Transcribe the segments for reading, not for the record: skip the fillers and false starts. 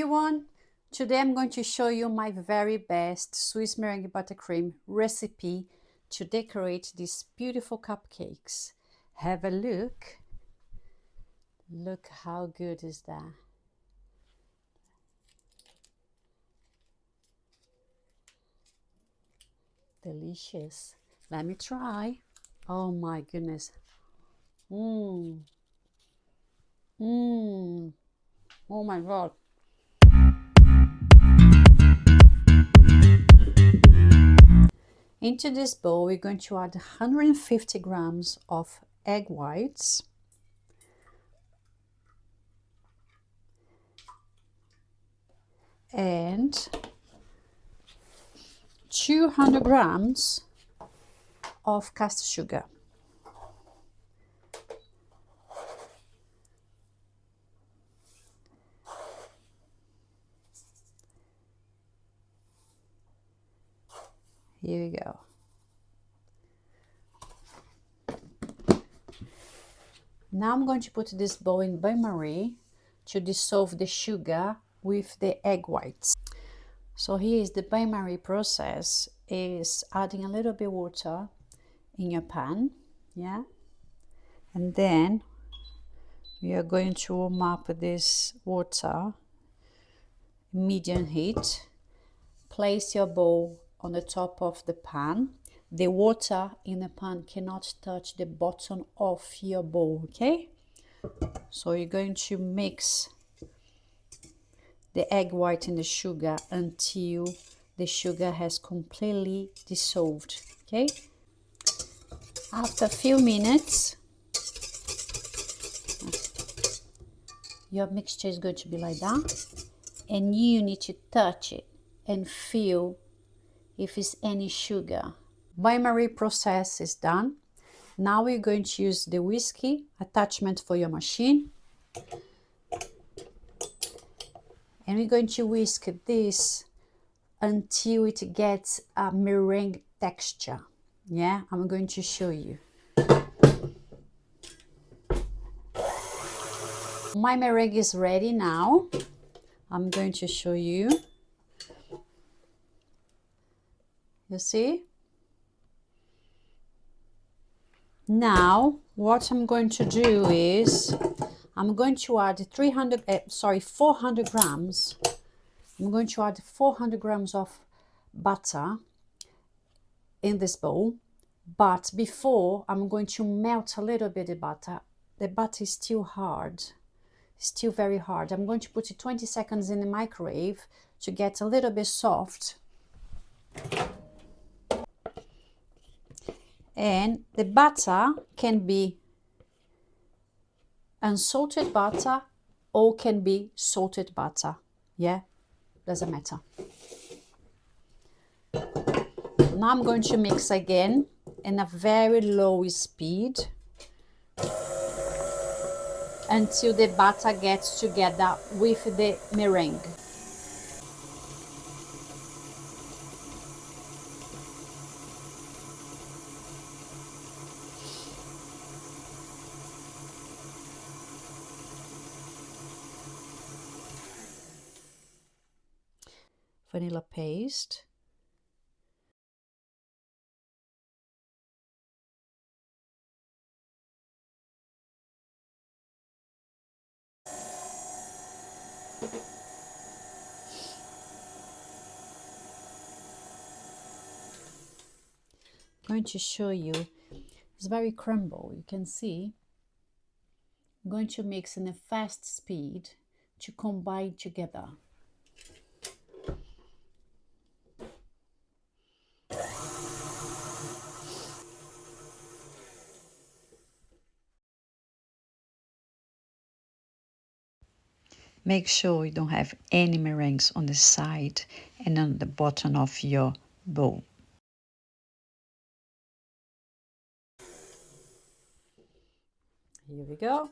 everyone! Today I'm going to show you my very best Swiss Meringue Buttercream recipe to decorate these beautiful cupcakes. Have a look. Look how good is that. Delicious. Let me try. Oh my goodness. Oh my God. Into this bowl, we're going to add 150 grams of egg whites, and 200 grams of caster sugar. Here we go. Now I'm going to put this bowl in bain-marie to dissolve the sugar with the egg whites. So here is the bain-marie process, is adding a little bit water in your pan, yeah? And then we are going to warm up this water, medium heat. Place your bowl on the top of the pan. The water in the pan cannot touch the bottom of your bowl, okay? So you're going to mix the egg white and the sugar until the sugar has completely dissolved, okay? After a few minutes, your mixture is going to be like that, and you need to touch it and feel if it's any sugar. Bain-marie process is done. Now we're going to use the whiskey attachment for your machine, and we're going to whisk this until it gets a meringue texture. Yeah, I'm going to show you. My meringue is ready now. I'm going to show you. You see? Now, what I'm going to do is I'm going to add 400 grams. I'm going to add 400 grams of butter in this bowl. But before, I'm going to melt a little bit of butter. The butter is still hard. Still very hard. I'm going to put it 20 seconds in the microwave to get a little bit soft. And the butter can be unsalted butter or can be salted butter. Yeah, doesn't matter. Now I'm going to mix again in a very low speed until the butter gets together with the meringue. Vanilla paste. I'm going to show you, it's very crumble, you can see. I'm going to mix in a fast speed to combine together. Make sure you don't have any meringues on the side and on the bottom of your bowl. Here we go.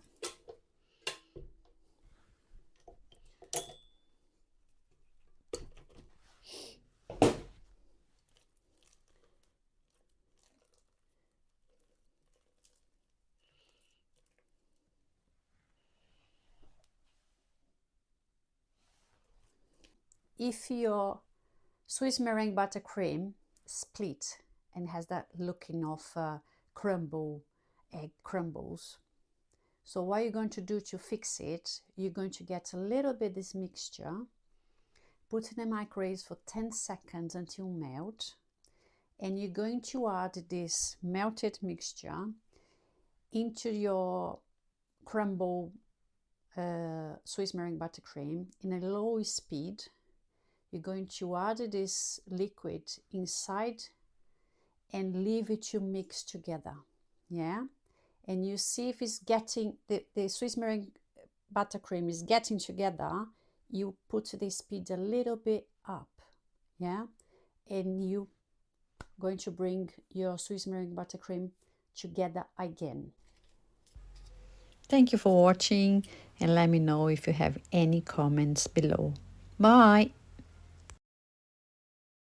if your Swiss Meringue Buttercream split and has that looking of egg crumbles. So what you're going to do to fix it, you're going to get a little bit this mixture, put in the microwave for 10 seconds until melt, and you're going to add this melted mixture into your crumble Swiss Meringue Buttercream in a low speed. You're going to add this liquid inside and leave it to mix together. Yeah, and you see if it's getting the Swiss Meringue Buttercream is getting together. You put the speed a little bit up. Yeah, and you going to bring your Swiss Meringue Buttercream together again. Thank you for watching, and let me know if you have any comments below. Bye!